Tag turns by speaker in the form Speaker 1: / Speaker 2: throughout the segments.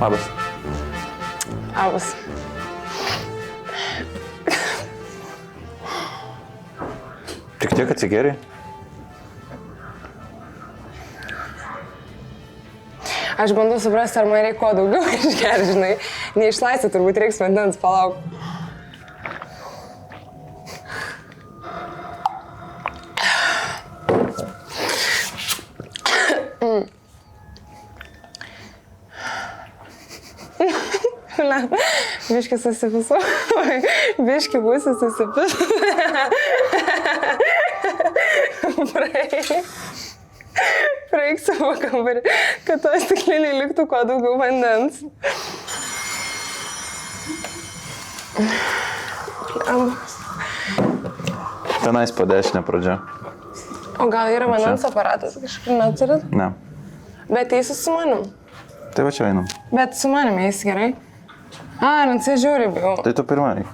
Speaker 1: Labas.
Speaker 2: Labas.
Speaker 1: Tik tiek atsigėrė?
Speaker 2: Aš bandau suprasti, ar man reikia kuo daugiau išgerti, žinai. Neišlaisyti, turbūt reiks vandens, palauk. Biški susipisu. Biški būsi susipisu. Praeik savo kambarį, kad to stikliniai liktų kuo daugiau vandens.
Speaker 1: Tenais po dešinę pradžia.
Speaker 2: O gal yra vandens aparatas kažkur neturit?
Speaker 1: Ne.
Speaker 2: Bet eisi su manim.
Speaker 1: Tai va čia einam.
Speaker 2: Bet su manim eisi gerai? Rancija žiūri bijau.
Speaker 1: Tai tu pirmai.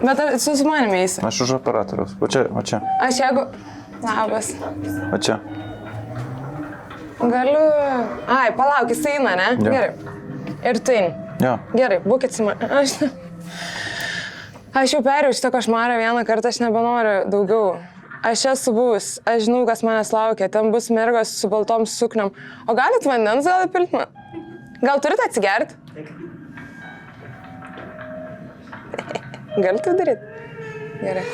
Speaker 2: Bet ar su manim eisi?
Speaker 1: Aš už operatoriaus. Va čia, va čia.
Speaker 2: Aš jeigu... Labas.
Speaker 1: Va čia.
Speaker 2: Galiu... Ai, palauk, jis eina, ne?
Speaker 1: Jo.
Speaker 2: Gerai. Ir tu eini.
Speaker 1: Jo.
Speaker 2: Gerai, būkit su manim. Aš jau perėjau šitą košmarą vieną kartą, aš nebenoriu daugiau. Aš esu buvus, aš žinau, kas manęs laukia. Ten bus mergos su baltom sukniom. O galit vandens gal įpilt man? Gal turite atsigerti? Galite daryti? Gerai.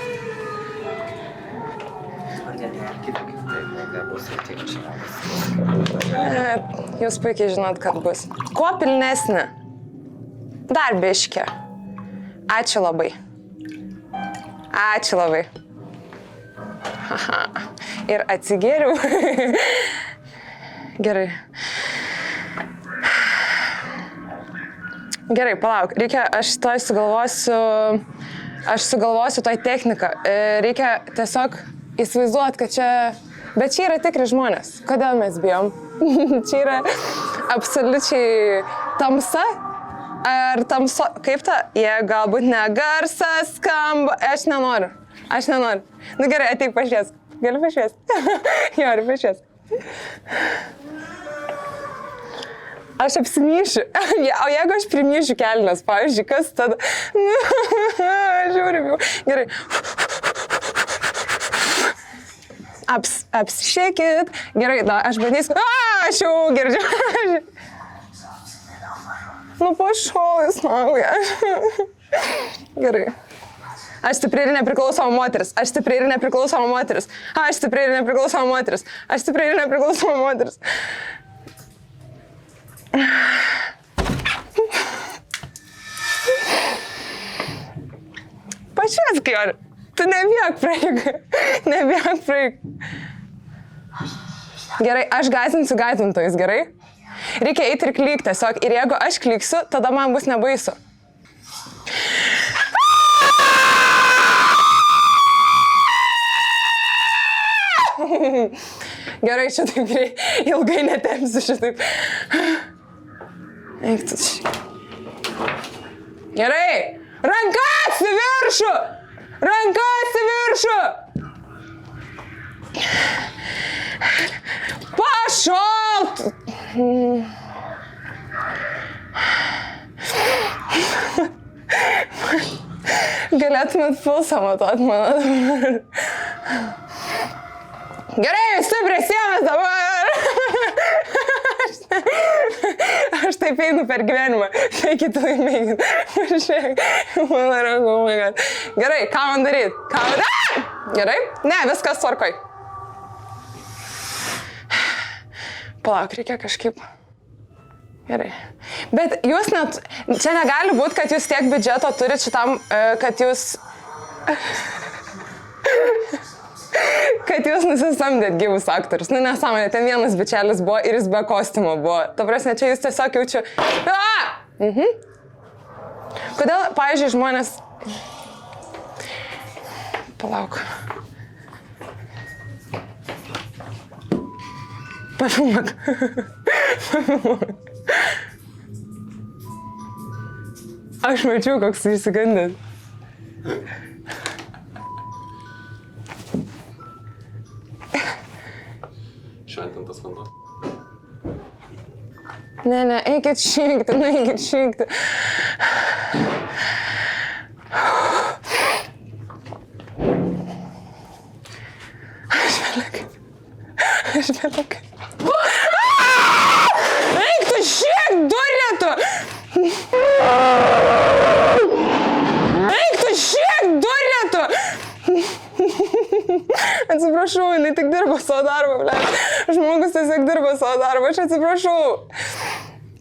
Speaker 2: Jūs puikiai žinot, kad bus. Kuo pilnesnė? Dar biškė. Ačiū labai. Ačiū labai. Ir atsigėriau. Gerai. Gerai, palauk. Reikia, aš sugalvosiu toj techniką. Reikia tiesiog įsivaizduoti, kad čia... Bet čia yra tikri žmonės. Kodėl mes bijom? Čia yra absoliučiai tamsa. Ar tamso... Kaip ta? Jie galbūt negarsas skamba. Aš nenoriu. Nu gerai, ateik pašviesk. Gali pašviesk? Jori, pašviesk. Aš apsimyšiu. O jeigu aš primyšiu kelnes, pavyzdžiui, kas tada? Žiūriu. Gerai. Apsišėkit. Gerai, aš bandysiu. Aš jau girdžiu. Nu, pašau, jis nauja. Gerai. Aš stipri ir nepriklausoma moteris. Aš stipri ir nepriklausoma moteris. Aš stipri ir nepriklausoma moteris. Aš stipri ir nepriklausoma moteris. Pašviesk, Jori. Tu nebijok praeik. Gerai, aš gąsdinsiu gąsdintojus, gerai? Reikia eiti ir klyk tiesiog. Ir jeigu aš klyksiu, tada man bus nebaisu. Gerai, šitaip ilgai netempsiu šitaip. Eik tu čia. Gerai! Rankas į viršų! Rankas į viršų! Pašalt! Galėtumėt pulsą matuot mano. Gerai, stipriai sienas dabar. Aš taip einu per gyvenimą. Eikit laimėkit. Pažiūrėk. Mano rankų, oh my god. Gerai, ką man daryt? Gerai? Ne, viskas tvarkoj. Palauk, reikia kažkaip. Gerai. Bet jūs net... Čia negali būti, kad jūs tiek biudžeto turit šitam, kad jūs... Kad jūs nusisamdėt gyvus aktorius. Nu, nesąmonė, ten vienas bičelis buvo ir jis be kostiumo buvo. Ta prasme, čia jūs tiesiog jaučiu... Kodėl, pavyzdžiui, žmonės... Palauk. Pafilmuok. Aš mačiau, koks išsigandęs.
Speaker 3: Šventintas vanduo.
Speaker 2: Ne, eikit šikti, eikit šikti. Aš vėliau. Eik tu šiek, durėtu! Eik tu šiek, durėtu! Atsiprašau, jinai tik dirba savo darbą, ble. Žmogus tiesiog dirba savo darbą, aš atsiprašau.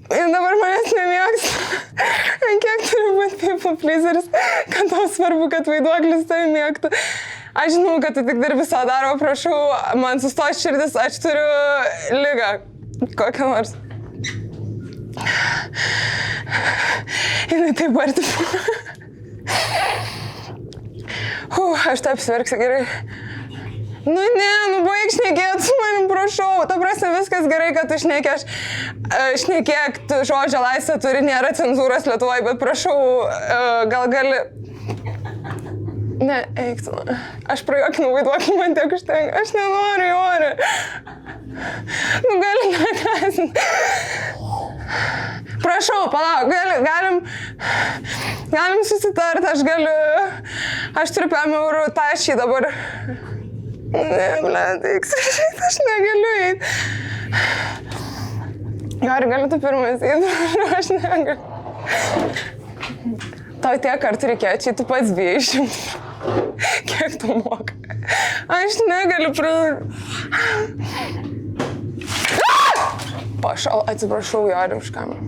Speaker 2: Ir dabar manęs nemėgsta. Kiek turi būti people pleaseris, kad tau svarbu, kad vaiduoklis tai mėgtų. Aš žinau, kad tu tik dirbi savo darbą, prašau, man sustos širdis, aš turiu ligą. Kokią nors. Jinai taip arti. Aš taip sverksiu gerai. Nu ne, baig šnekėt su manim, prašau. Ta prasme, viskas gerai, kad tu šnekė. Šnekėk, žodžio laisvė turi, nėra cenzūros Lietuvoje, bet prašau, gal gali... Ne, eik tu. Aš prajuokinau, vaiduokį, man tiek užtenka. Aš nenoriu, Jori. Nu gali nekąsinti. Prašau, palauk, galim susitarti, aš turiu 5 eurų tašį dabar. Ne, blėt, aš negaliu eiti. Jori, gali tu pirmas eiti, aš negaliu. Tau tiek kartų reikėjo, čia tu pats bijai išimti. Kiek tu moka? Aš negaliu Pašal, atsiprašau, Jori, už kamerą.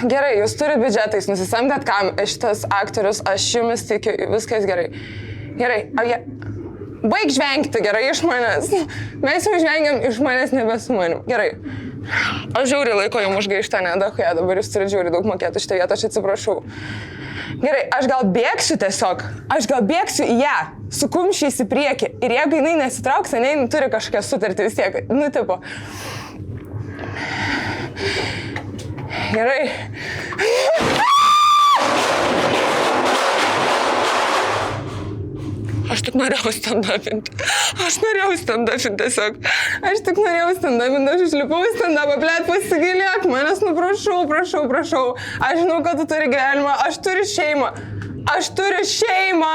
Speaker 2: Gerai, jūs turite biudžetą, jūs nusisamdėt šitas aktorius, aš jumis tikiu, viskas gerai. Gerai, baig žvengti gerai iš manęs. Mes jau žvengiam iš manęs, nebe su manim. Gerai. Aš žiauriai laiko jums užgaištą, nedahuja, dabar jūs turite žiauriai daug mokėti šitą vietą, aš atsiprašau. Gerai, aš gal bėgsiu tiesiog, į ją, su kumščiais į priekį. Ir jeigu jinai nesitrauks, jinai turi kažkokią sutartį vis tiek, nu tipo. Gerai. Aš tik norėjau stand-upinti. Tiesiog. Aš tik norėjau stand-upinti, aš išlipau į stand-upą, blėt, pasigilėk manęs, nu prašau. Aš žinau, kad tu turi gyvenimą, aš turiu šeimą.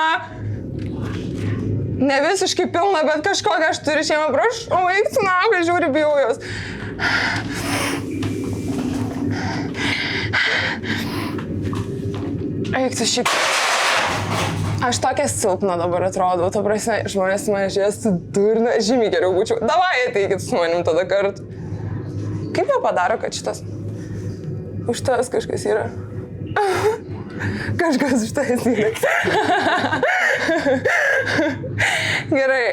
Speaker 2: Ne visiškai pilna, bet kažkokią aš turiu šeimą, prašau, eik su naukai, žiūri, bijau jos. Eik tu šiaip. Aš tokia silpna dabar atrodau, ta prasme, žmonės mane žiūrėstų durna, žymiai geriau būčiau. Davai, ateikit su manim tada kartu. Kaip jau padaro, kad šitas? Už tas kažkas yra. Kažkas už tas yra. Gerai,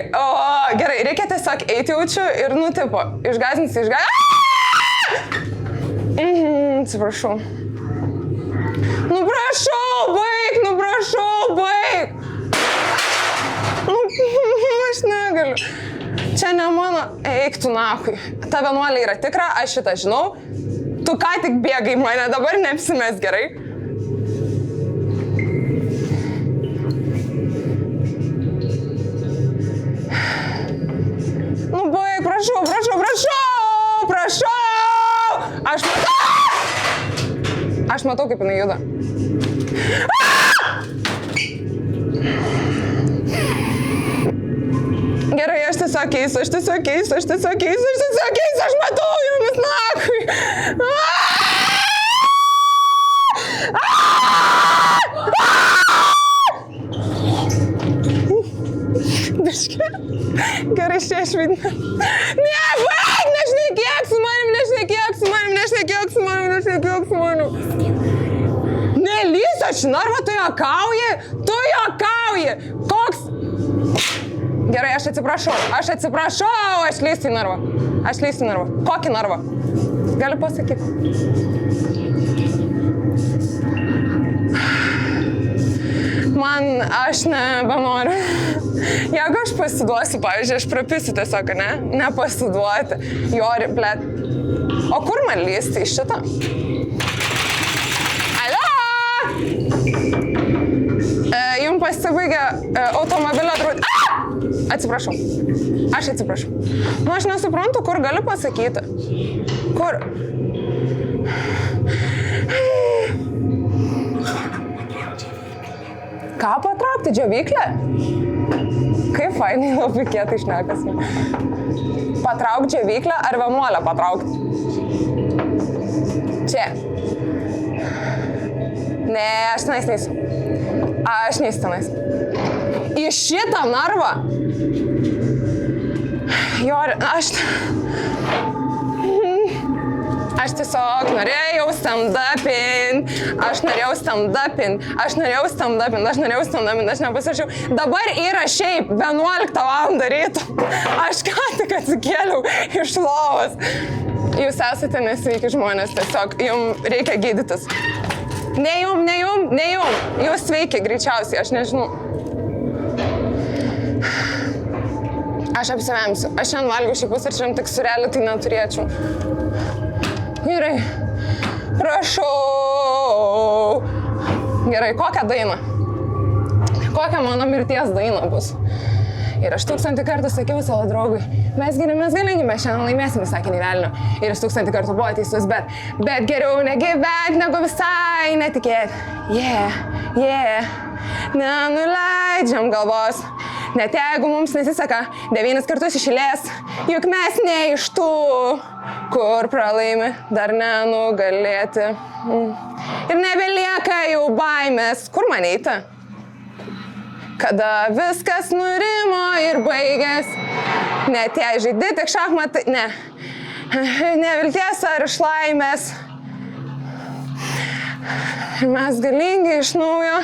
Speaker 2: reikia tiesiog eiti jaučiu ir nutipo. Išgazinti. Atsiprašau. Nu prašau, baig! Aš negaliu. Čia ne mano. Eik tu nahui. Ta vienuolė yra tikra, aš šitą žinau. Tu ką tik bėgai mane, dabar neapsimes gerai. Nu baig, prašau! Aš matau, kaip jinai juda. Gerai, aš tiesiog keisiu, aš matau jumis nakui. Biškė. Gerai, šešvidinė. Ne, baig, nešnekėk su manim. Nelys, aš narva, tu juokauji. Koks? Gerai, aš atsiprašau, aš lysiu į narvą. Kokį narvą? Gali pasakyti. Aš nebenoriu. Jeigu aš pasiduosiu, pavyzdžiui, aš prapisiu tiesiog, ne? Nepasiduoti. Jori, blėt. O kur man lysti iš šitą? Alio! Jums pasibaigė automobilio draudimą. Atsiprašau. Aš atsiprašau. Nu, aš nesuprantu, kur galiu pasakyti. Kur? Ką patraukti, džiovyklę? Kaip fainai, labai kietai šnekasi. Patrauk džiovyklę ar vienuolę patraukti? Čia. Ne, aš tenais neisiu. Aš neisiu tenais. Į šitą narvą. Jo, aš tiesiog norėjau stand-upin, aš nepasirašiau. Dabar yra šiaip 11 valandą ryto. Aš ką tik atsikėliau iš lovos. Jūs esate nesveiki žmonės, tiesiog jums reikia gydytis. Ne jum. Jūs sveiki greičiausiai, aš nežinau. Aš apsivemsiu. Aš šiandien valgiau šį pusryčiam, tik surelį tai neturėčiau. Gerai. Prašau. Gerai, kokią dainą? Kokią mano mirties dainą bus? Ir aš 1000 kartų sakiau savo draugui, mes galingi, mes šiandien laimėsim, sakė Nivelnio. Ir jis 1000 kartų buvo teisus, bet geriau negyventi, negu visai netikėti. Nenuleidžiam galvos. Net jeigu mums nesiseka 9 kartus iš eilės, juk mes ne iš tų, kur pralaimi, dar nenugalėti. Ir nebelieka jau baimės. Kur man eiti? Kada viskas nurimo ir baigės, net jei žaidi tik šachmatai, nevilties ar iš laimės. Ir mes galingi iš naujo.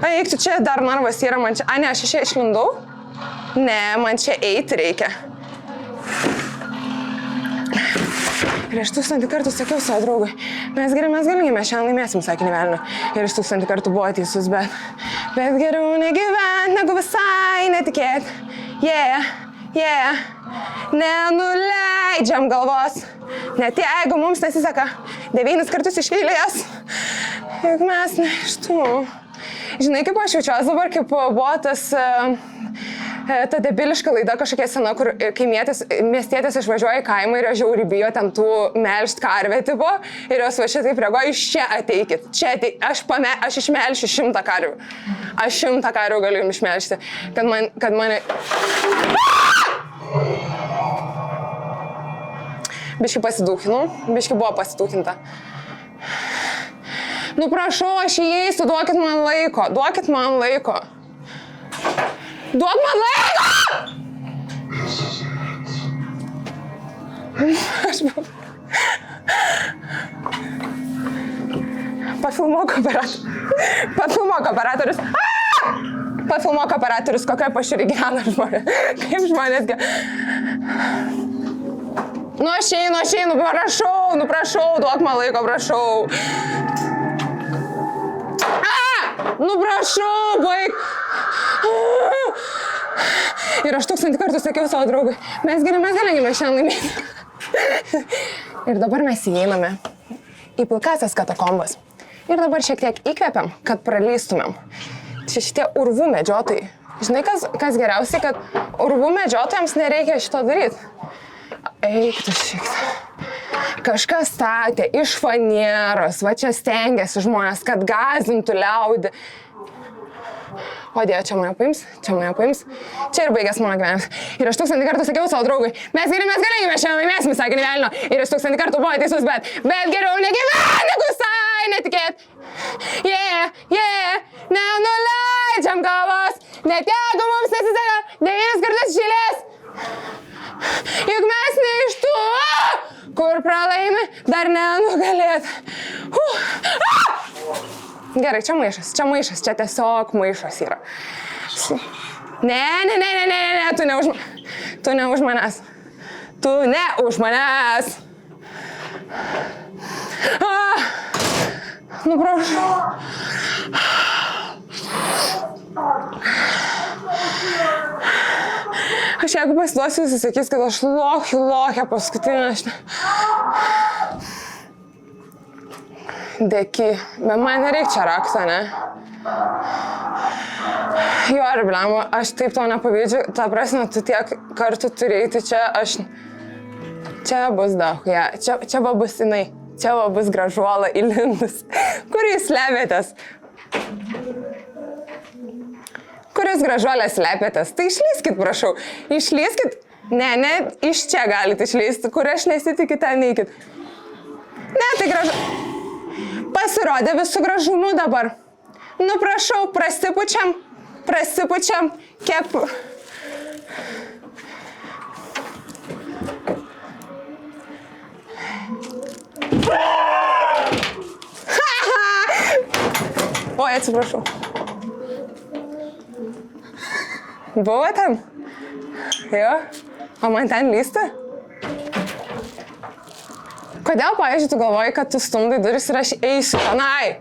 Speaker 2: Eik, tu čia dar narvas yra, man čia, ne, aš iš čia išlindau? Ne, man čia eiti reikia. Ir aš 1000 kartų sakiau savo draugui, mes galingi, mes šiandien laimėsim, sakė Nivelnio. Ir aš 1000 kartų buvo teisus, bet geriau negyventi, negu visai netikėti. Nenuleidžiam galvos, net jeigu mums nesiseka 9 kartus iš eilės, juk mes ne iš tų. Žinai, kaip aš jaučiuosi dabar, kaip buvo ta debiliška laida kažkokia sena, kur miestietės išvažiuoja į kaimą ir žiauriai bijo ten tų melžt karvę tipo ir jos va šitaip reaguoja, iš čia ateikit, aš išmelšiu 100 karvių. Aš 100 karvių galiu jums išmelšti, kad mane... Biški pasidūkinau, biški buvo pasidūkinta. Nu prašau, aš įeisiu, duokit man laiko. Duok man laiko! Pafilmuok operatorius. Pafilmuok operatorius, kokia pašiūrį gyvena žmonės. Kaip žmonės gyvena. Nu aš einu, prašau, duok man laiko, prašau. Nu prašau, baig. Ir aš 1000 kartų sakiau savo draugui, mes galingi, mes šiandien laimėsim. Ir dabar mes įeiname į pilkasias katakombas. Ir dabar šiek tiek įkvepiam, kad praleistumėm. Čia šitie urvų medžiotojai. Žinai, kas geriausiai, kad urvų medžiotojams nereikia šito daryti. Eik tu šiek tiek. Kažkas statė iš fanieros, va čia stengiasi žmonės, kad gazintų liaudį. O Dieve, čia mane paims. Čia ir baigės mano gyvenimas. Ir aš 1000 kartų sakiau savo draugui, mes galingi, mes šiandien laimėsim, sakė Nivelnio. Ir aš 1000 kartų buvo teisus, bet geriau negyventi, negu visai netikėti. Nenuleidžiam galvos, net jeigu mums nesiseka 9 kartus iš eilės. Juk mes ne iš tų, kur pralaimi, dar nenugalėti. Gerai, čia maišas, čia tiesiog maišas yra. Ne, tu ne už manęs. Nu prašau. Aš jeigu pasiduosiu, jis sakys, kad aš lochia paskutinę. Dėki, bet man nereik čia rakto, ne? Jo, ar blemo, aš taip to nepavydžiu, ta prasme, tu tiek kartų turėjai, tai čia aš... Čia bus daug, ja. Čia va bus jinai, čia va bus gražuola įlindus. Kur jūs slepiatės? Kur jūs gražuolę slepiatės? Tai išlyskit, prašau. Išlyskit. Ne, iš čia galite išlysti. Kur aš nesitikit, ten neikit. Ne, tai gražu. Pasirodė visų gražumu dabar. Nu, prašau, prasipučiam. Kiek... Oi, atsiprašau. Buvo ten? Jo. O man ten lysti? Kodėl, pavyzdžiui, tu galvoji, kad tu stumdai duris ir aš eisiu tenai?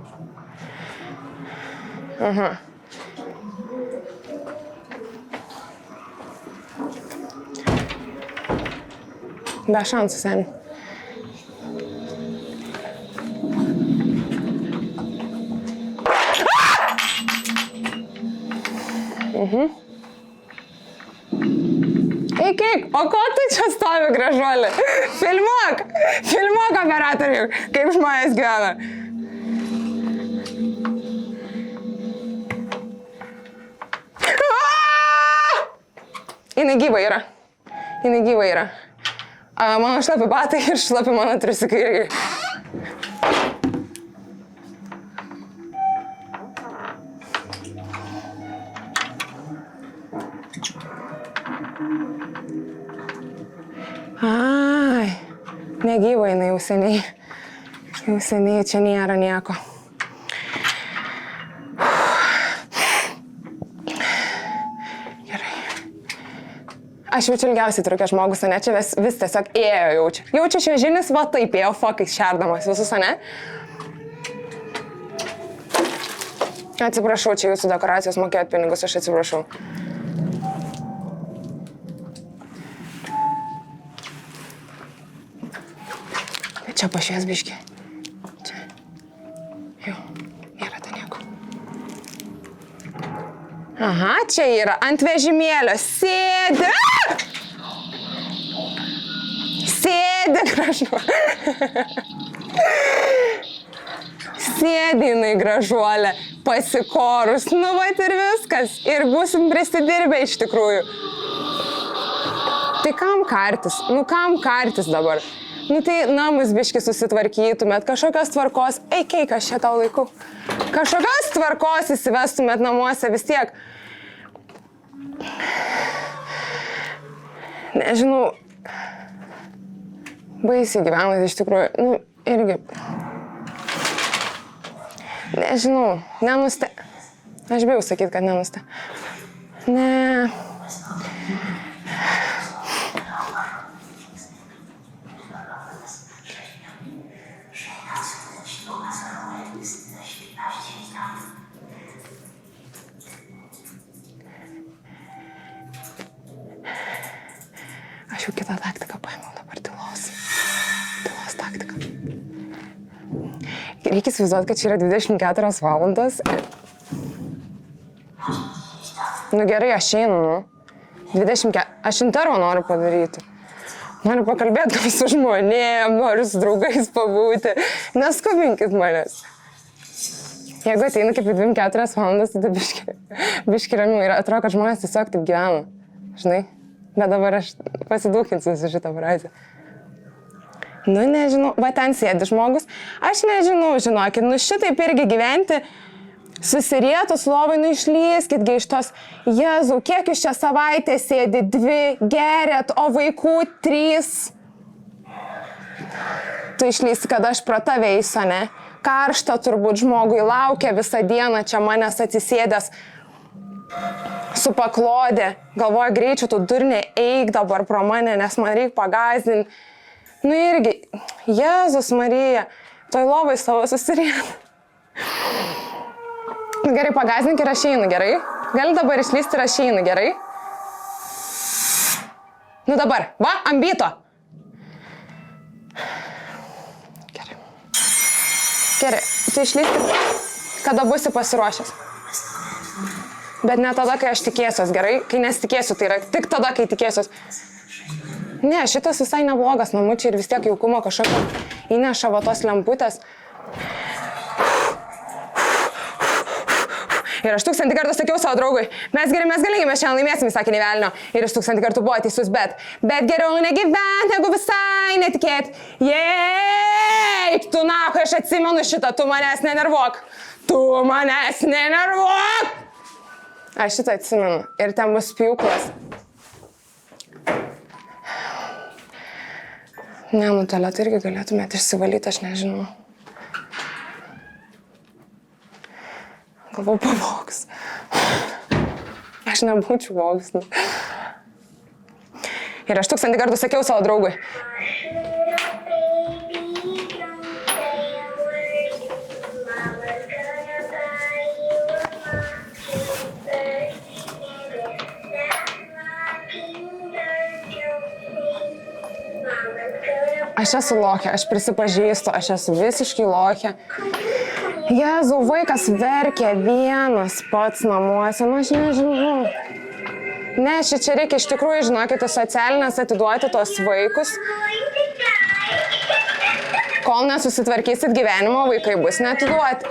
Speaker 2: Be šansų, seniai. Eik, o ko tu čia stovi, gražuolė? Filmuok operatorių, kaip žmonės gyvena. Jinai gyva yra. Mano šlapi batai ir šlapi mano triusikai irgi. Ai, negyva jinai jau seniai. Jau seniai čia nėra nieko. Gerai. Aš jaučiu ilgiausiai trukęs žmogus, ne? Čia vis tiesiog ėjo jaučia. Jaučia šviežinis, va taip ėjo fokais šerdamas visus, ne? Atsiprašau, čia jūsų dekoracijos mokėjot pinigus, aš atsiprašau. Čia pašvies biškį. Čia. Jau, nėra ten nieko. Aha, čia yra ant vežimėlio. Sėdi. Sėdi, gražuolė. Sėdi jinai, gražuolė. Pasikorus. Nu, va ir viskas. Ir būsim prisidirbę iš tikrųjų. Tai kam kartis? Nu, kam kartis dabar? Nu tai namus biški susitvarkytumėt, kažkokios tvarkos, eik, aš čia tau laikau. Kažkokios tvarkos įsivestumėt namuose vis tiek. Nežinau, baisiai gyvenat iš tikrųjų, nu irgi. Nežinau, Aš bijau sakyti, kad nenuste. Ne. Aš jau kitą taktiką paėmiau dabar tylos taktiką. Reikia įsivaizduoti, kad čia yra 24 valandos. Nu gerai, aš einu, nu. 24. Aš intervą noriu padaryti. Noriu pakalbėti gal su žmonėm, noriu su draugais pabūti. Neskubinkit manęs. Jeigu ateinu kaip 24 valandas, tai biški ramiau. Ir atrodo, kad žmonės tiesiog taip gyvena. Žinai? Bet dabar aš pasidūkinsiu su šitą frazę. Nu, nežinau, va ten sėdi žmogus. Aš nežinau, žinokit, nu šitaip irgi gyventi, susirietus lovai, nu išlyskitgi iš tos, Jėzau, kiek jūs čia savaitę sėdi, 2, geriat, o vaikų 3. Tu išlysi, kad aš pro tave eisiu, ne? Karšta turbūt žmogui laukia visą dieną čia manęs atsisėdęs. Su paklodė, galvoja greičiau, tu durne eik dabar pro mane, nes man reikia pagąsdinti. Nu irgi, Jėzus Marija, toj lovai savo susirėt. Gerai, pagąsdink ir aš einu, gerai? Gali dabar išlysti ir aš einu, gerai? Nu dabar, va, ambito. Gerai. Gerai, tu išlysti, kada būsi pasiruošęs. Bet ne tada, kai aš tikėsiuos, gerai? Kai nesitikėsiu, tai yra tik tada, kai tikėsiuos. Ne, šitas visai neblogas namučiai ir vis tiek jaukumo kažkokio įneša va tos lemputės. Ir aš 1000 kartų sakiau savo draugui, mes galingi, mes šiandien laimėsim, jis sakė, nė velnio. Ir jis 1000 kartų buvo teisus, bet geriau negyvent, negu visai netikėt. Eik, tu nahui, aš atsimenu šitą, tu manęs nenervuok. Tu manęs nenervuok. Aš šitą atsimenu. Ir ten bus pjūklas. Ne, nu tualetą irgi galėtumėt išsivalyti, aš nežinau. Galvau, pavogs. Aš nebūčiau vogs. Ir aš 1000 kartų sakiau savo draugui. Aš esu lokė, aš prisipažįstu, aš esu visiškai lokė. Jėzau, vaikas verkia vienas pats namuose, nu aš nežinau. Ne, čia reikia iš tikrųjų, žinokite, socialinės atiduoti tos vaikus. Kol nesusitvarkysit gyvenimo, vaikai bus neatiduoti.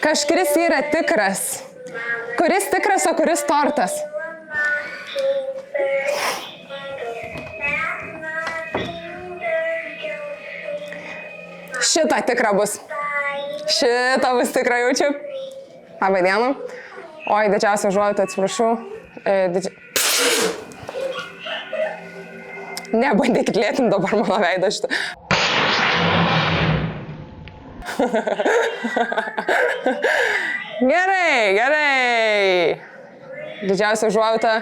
Speaker 2: Kažkuris yra tikras. Kuris tikras, o kuris tortas? Šitą tikra bus. Šitą bus tikra, jaučiu. Labai diena. Oi, didžiausia užuojauta, atsiprašau. Nebandykit lėtinti dabar mano veidą šitą. Gerai, gerai. Didžiausia užuojauta.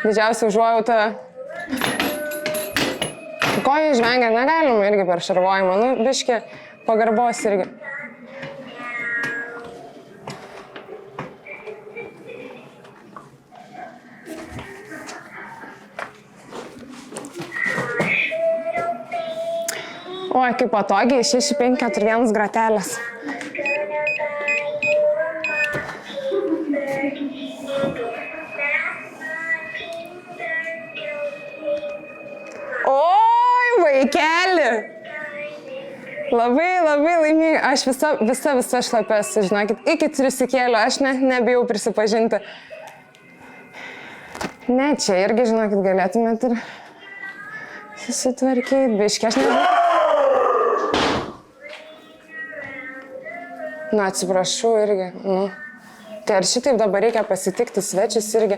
Speaker 2: Didžiausia užuojauta. Ko jie žvengia, negalima irgi per šarvojimą. Nu, biškį pagarbos irgi. Oi, kaip patogiai, 6, 5, 4, 1 gratelės. Oi, vaikeli! Labai laiminga. Aš visa šlapėsiu, žinokit. Iki trisikėlio aš nebijau prisipažinti. Ne, čia irgi, žinokit, galėtumėt ir susitvarkyti. Biškį, aš nežinau. Na, atsiprašau irgi. Nu. Tai ar šitaip dabar reikia pasitikti svečius irgi?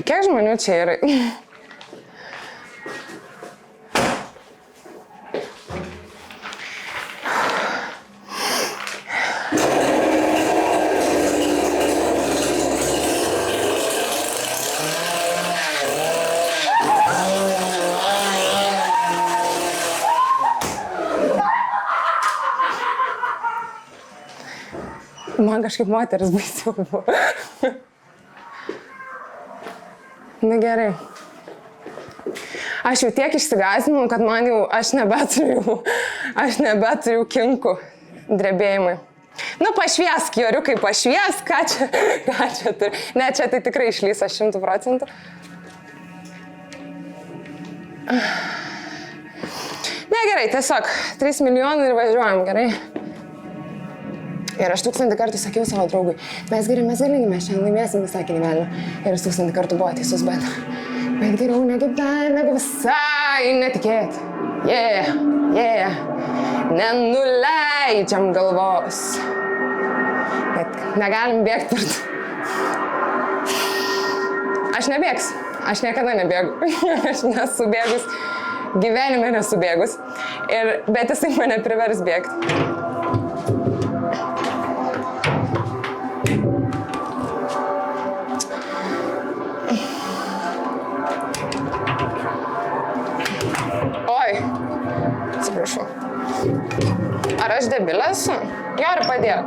Speaker 2: Kiek žmonių čia yra? Man kažkaip moteris baisiau buvo. Na gerai. Aš jau tiek išsigąsdinau, kad man jau, aš nebeturiu kinkų drebėjimai. Nu, pašviesk, joriukai, pašviesk, ką čia turi. Ne, čia tai tikrai išlys 100%. Ne, gerai, tiesiog 3 milijonai ir važiuojam, gerai. Ir aš 1000 kartų sakiau savo draugui, mes galingi, mes šiandien laimėsim, jis sakė, nė velnio. Ir aš 1000 kartų buvo teisus, bet geriau negu visai netikėt. Nenuleidžiam galvos. Bet negalim bėgti per... Aš nebėgsiu. Aš niekada nebėgu. Aš nesu bėgus. Gyvenime nesu bėgus. Bet jisai mane privers bėgti. Ar aš debilė esu? Gerai, padėjau.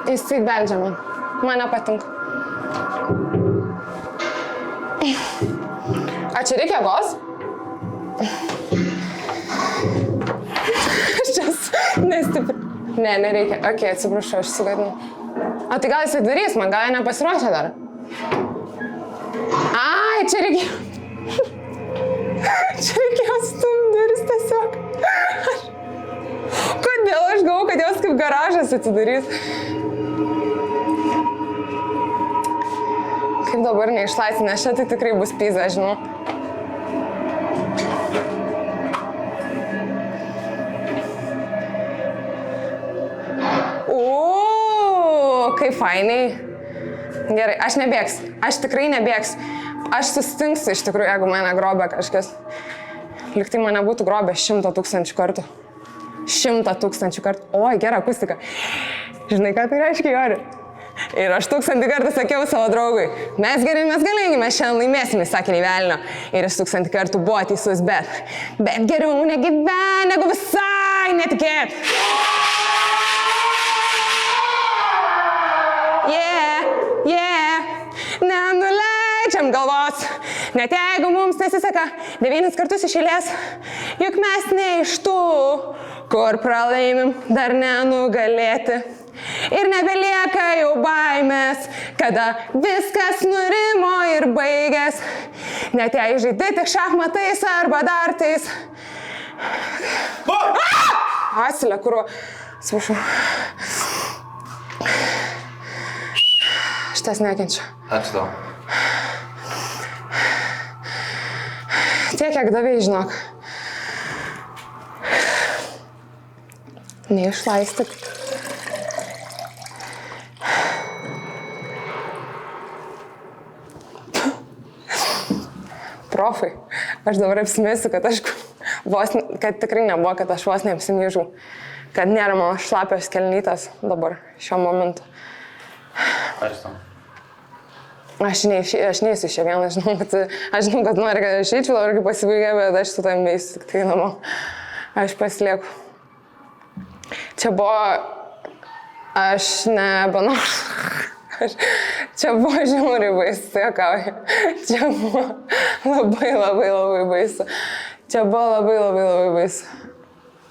Speaker 2: Jis taip beldžia man. Man nepatinka. A čia reikia jėgos? Aš čia nestipri. Ne, nereikia. Ok, atsiprašau, aš sugadinu. O tai gal jisai darys, man gal nepasiruošę dar. Ai, čia reikėjo. Čia reikėjo stumti duris tiesiog. Kodėl aš galvoju, kad jos kaip garažas atsidarys? Kaip dabar neišlaisvė, nes čia tai tikrai bus pizza, žinau. Kaip fainiai. Gerai, aš nebėgsiu. Aš tikrai nebėgsiu. Aš sustingsiu iš tikrųjų, jeigu mane grobė kažkas. Liktai mane būtų grobė 100 000 kartų. 100 000 kartų. Oi, gera akustika. Žinai, ką tai reiškia, Jori? Ir aš 1000 kartų sakiau savo draugui. Mes geri, mes galingi, mes šiandien laimėsim, jis sakė, nei velnio. Ir jis 1000 kartų buvo teisus, bet geriau negyven, negu visai netikėt. Nenuleidžiam galvos, net jeigu mums nesiseka 9 kartus iš eilės, juk mes ne iš tų, kur pralaimim dar nenugalėti. Ir nebelieka jau baimės, kada viskas nurimo ir baigės, net jei žaidi tik šachmatais arba dartais. Asilė, kuru, atsiprašau. Šitas nekenčiu.
Speaker 1: Ačiū tau.
Speaker 2: Tiek, kiek davėjai, žinok. Neišlaistyk. Profai, aš dabar apsimėsiu, kad kad tikrai nebuvo, kad aš vos neapsimyžau. Kad nėra mano šlapios kelnytas dabar, šiuo momentu.
Speaker 1: Ačiū tau.
Speaker 2: Aš neįsiu šią vieną, aš žinau, kad nori, kad aš eičiau, dabar kai pasibaigė, bet aš su tavim neįsiu, tik tai namo. Aš pasilieku. Čia buvo, aš nebenoriu. Čia buvo žiauriai baisu, tai juokauju. Čia buvo labai baisu. Čia buvo labai baisu.